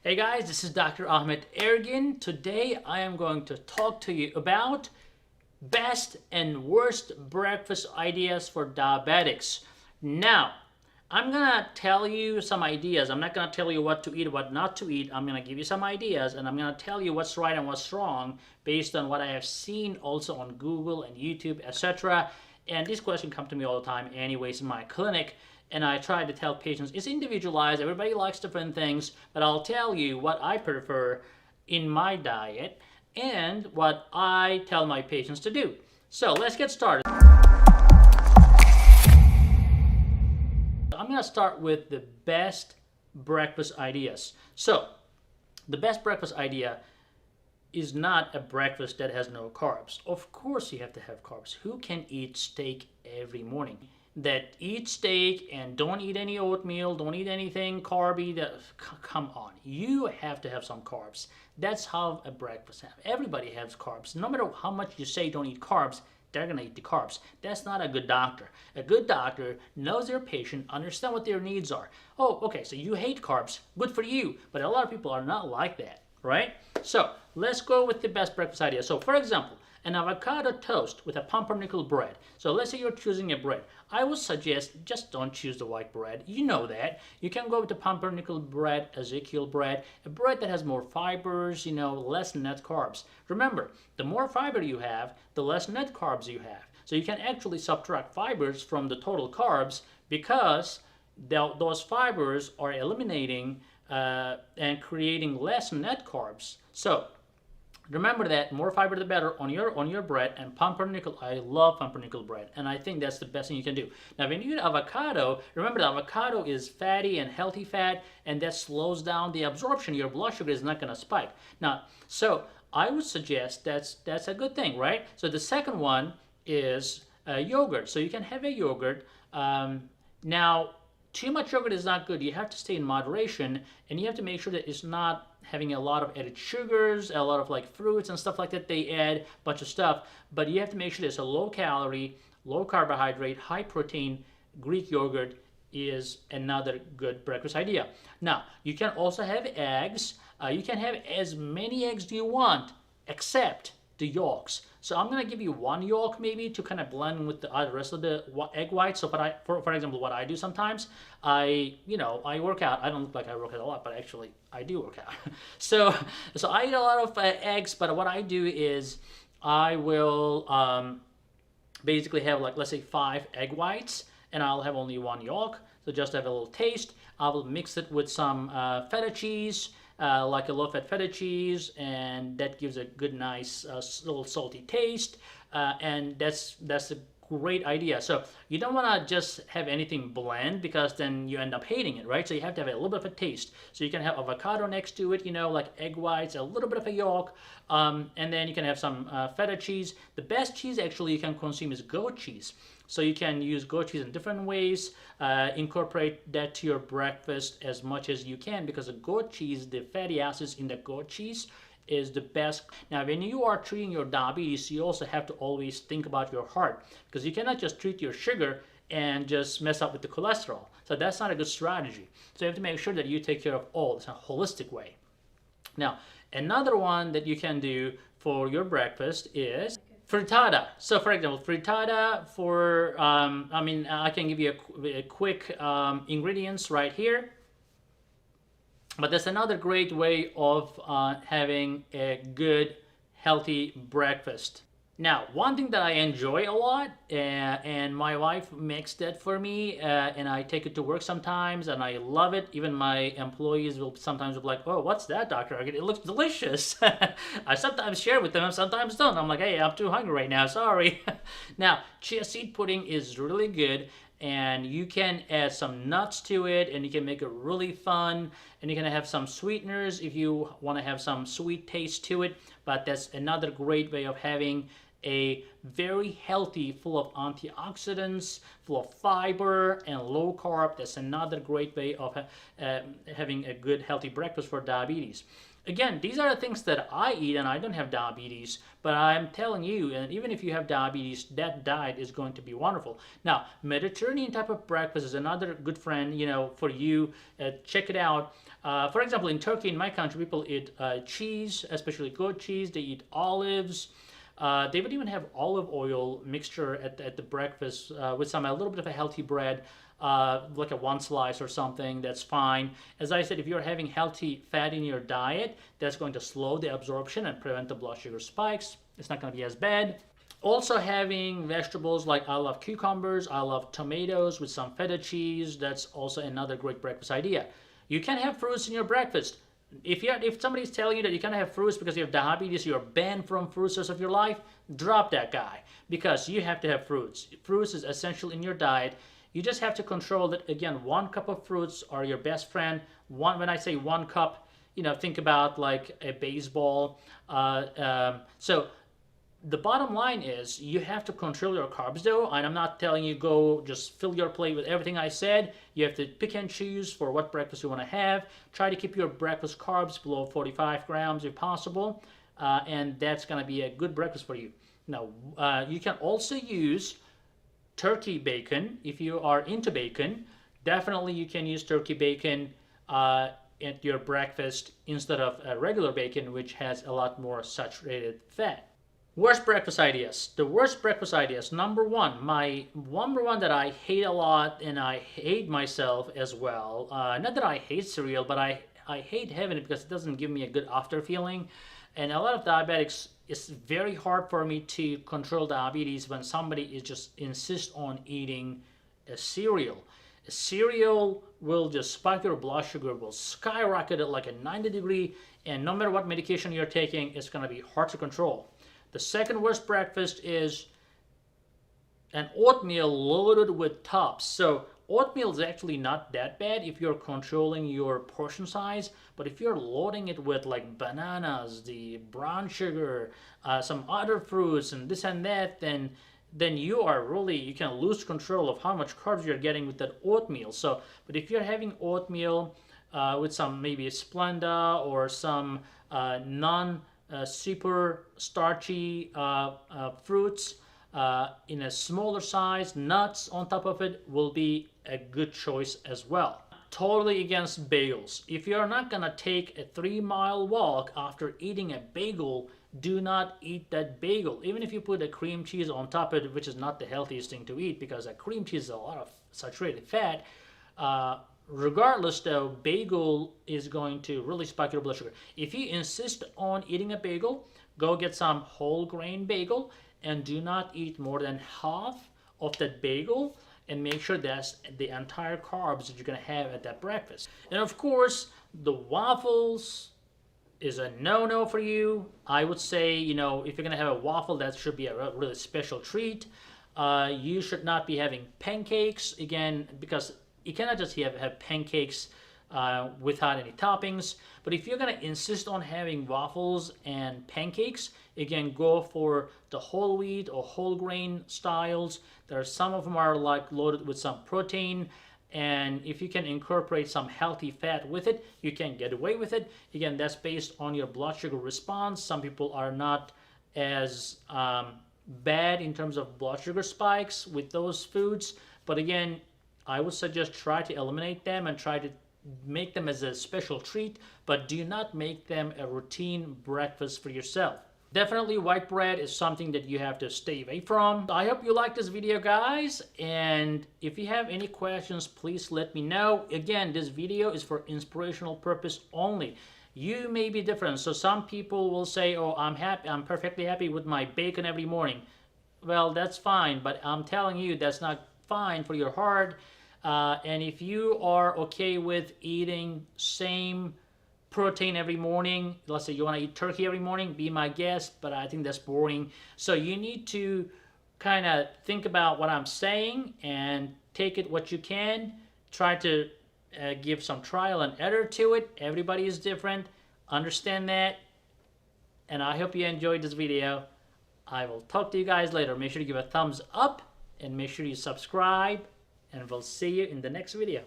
Hey guys, this is Dr. Ahmed Ergin. Today I am going to talk to you about best and worst breakfast ideas for diabetics. Now, I'm gonna tell you some ideas. I'm not gonna tell you what to eat, what not to eat. I'm gonna give you some ideas and I'm gonna tell you what's right and what's wrong based on what I have seen also on Google and YouTube, etc. And these questions come to me all the time anyways in my clinic. And I try to tell patients it's individualized, everybody likes different things, but I'll tell you what I prefer in my diet and what I tell my patients to do. So let's get started. I'm going to start with the best breakfast ideas. So the best breakfast idea is not a breakfast that has no carbs. Of course you have to have carbs. Who can eat steak every morning? That eat steak and don't eat any oatmeal, don't eat anything carby. Come on, you have to have some carbs. That's how a breakfast happens. Everybody has carbs. No matter how much you say don't eat carbs, they're gonna eat the carbs. That's not a good doctor. A good doctor knows their patient, understands what their needs are. Oh, okay, so you hate carbs. Good for you. But a lot of people are not like that, right? So let's go with the best breakfast idea. So for example, an avocado toast with a pumpernickel bread. So let's say you're choosing a bread. I would suggest just don't choose the white bread. You know that. You can go with the pumpernickel bread, Ezekiel bread, a bread that has more fibers, less net carbs. Remember, the more fiber you have, the less net carbs you have. So you can actually subtract fibers from the total carbs because those fibers are eliminating and creating less net carbs. So remember that more fiber the better on your bread. And pumpernickel, I love pumpernickel bread, and I think that's the best thing you can do. Now when you eat avocado, remember the avocado is fatty and healthy fat, and that slows down the absorption. Your blood sugar is not going to spike. Now, so I would suggest that's a good thing, right? So the second one is yogurt. So you can have a yogurt. Now, too much yogurt is not good. You have to stay in moderation, and you have to make sure that it's not having a lot of added sugars, a lot of like fruits and stuff like that. They add a bunch of stuff, but you have to make sure it's a low calorie, low carbohydrate, high protein. Greek yogurt is another good breakfast idea. Now, you can also have eggs. You can have as many eggs as you want, except the yolks. So I'm gonna give you one yolk maybe to kind of blend with the rest of the egg whites. So for example, what I do sometimes, I work out. I don't look like I work out a lot, but actually I do work out. so I eat a lot of eggs, but what I do is I will basically have like, let's say 5 egg whites, and I'll have only one yolk. So just to have a little taste, I will mix it with some feta cheese, like a low-fat feta cheese, and that gives a good, nice, little salty taste, and that's a great idea. So you don't want to just have anything bland because then you end up hating it, right? So you have to have a little bit of a taste. So you can have avocado next to it, like egg whites, a little bit of a yolk, and then you can have some feta cheese. The best cheese actually you can consume is goat cheese. So you can use goat cheese in different ways, incorporate that to your breakfast as much as you can, because the goat cheese, the fatty acids in the goat cheese is the best. Now when you are treating your diabetes, you also have to always think about your heart, because you cannot just treat your sugar and just mess up with the cholesterol. So that's not a good strategy. So you have to make sure that you take care of all this in a holistic way. Now, another one that you can do for your breakfast is frittata. So for example, frittata for, I can give you a quick ingredients right here. But that's another great way of having a good, healthy breakfast. Now, one thing that I enjoy a lot, and my wife makes that for me, and I take it to work sometimes, and I love it. Even my employees will sometimes be like, "Oh, what's that, Dr. Ergin? It looks delicious." I sometimes share with them, and sometimes don't. I'm like, "Hey, I'm too hungry right now, sorry." Now, chia seed pudding is really good, and you can add some nuts to it, and you can make it really fun, and you can have some sweeteners if you want to have some sweet taste to it. But that's another great way of having a very healthy, full of antioxidants, full of fiber, and low carb. That's another great way of having a good, healthy breakfast for diabetes. Again, these are the things that I eat, and I don't have diabetes, but I'm telling you, and even if you have diabetes, that diet is going to be wonderful. Now, Mediterranean type of breakfast is another good friend, for you. Check it out. For example, in Turkey, in my country, people eat cheese, especially goat cheese. They eat olives. They would even have olive oil mixture at the breakfast with a little bit of a healthy bread, like a one slice or something. That's fine. As I said, if you're having healthy fat in your diet, that's going to slow the absorption and prevent the blood sugar spikes. It's not going to be as bad. Also, having vegetables, like I love cucumbers, I love tomatoes with some feta cheese. That's also another great breakfast idea. You can have fruits in your breakfast. If somebody's telling you that you can't have fruits because you have diabetes, you're banned from fruits the rest of your life, drop that guy, because you have to have fruits. Fruits is essential in your diet. You just have to control that. Again, 1 cup of fruits are your best friend. When I say 1 cup, think about like a baseball. So the bottom line is you have to control your carbs, though, and I'm not telling you go just fill your plate with everything I said. You have to pick and choose for what breakfast you want to have. Try to keep your breakfast carbs below 45 grams if possible, and that's going to be a good breakfast for you. Now, you can also use turkey bacon if you are into bacon. Definitely you can use turkey bacon at your breakfast instead of regular bacon, which has a lot more saturated fat. Worst breakfast ideas. The worst breakfast ideas. Number one that I hate a lot, and I hate myself as well. Not that I hate cereal, but I hate having it because it doesn't give me a good after feeling. And a lot of diabetics, it's very hard for me to control diabetes when somebody is just insist on eating a cereal. A cereal will just spike your blood sugar, will skyrocket it like a 90-degree, and no matter what medication you're taking, it's going to be hard to control. The second worst breakfast is an oatmeal loaded with tops. So oatmeal is actually not that bad if you're controlling your portion size, but if you're loading it with like bananas, the brown sugar, some other fruits, and this and that, then you can lose control of how much carbs you're getting with that oatmeal. So, but if you're having oatmeal with some maybe Splenda or some super starchy fruits in a smaller size, nuts on top of it will be a good choice as well. Totally against bagels. If you're not gonna take a 3-mile walk after eating a bagel, do not eat that bagel. Even if you put a cream cheese on top of it, which is not the healthiest thing to eat because a cream cheese is a lot of saturated fat, regardless though, bagel is going to really spike your blood sugar. If you insist on eating a bagel, go get some whole grain bagel and do not eat more than half of that bagel, and make sure that's the entire carbs that you're going to have at that breakfast. And of course, the waffles is a no-no for you. I would say, if you're going to have a waffle, that should be a really special treat. You should not be having pancakes, again, because you cannot just have pancakes without any toppings. But if you're going to insist on having waffles and pancakes, again, go for the whole wheat or whole grain styles. Some of them are like loaded with some protein, and if you can incorporate some healthy fat with it, you can get away with it. Again, that's based on your blood sugar response. Some people are not as bad in terms of blood sugar spikes with those foods, but again, I would suggest try to eliminate them and try to make them as a special treat, but do not make them a routine breakfast for yourself. Definitely white bread is something that you have to stay away from. I hope you liked this video, guys, and if you have any questions, please let me know. Again, this video is for inspirational purpose only. You may be different, so some people will say, oh, I'm perfectly happy with my bacon every morning. Well, that's fine, but I'm telling you that's not fine for your heart. And if you are okay with eating same protein every morning, let's say you want to eat turkey every morning, be my guest, but I think that's boring. So you need to kind of think about what I'm saying and take it what you can. Try to give some trial and error to it. Everybody is different. Understand that. And I hope you enjoyed this video. I will talk to you guys later. Make sure to give a thumbs up and make sure you subscribe, and we'll see you in the next video.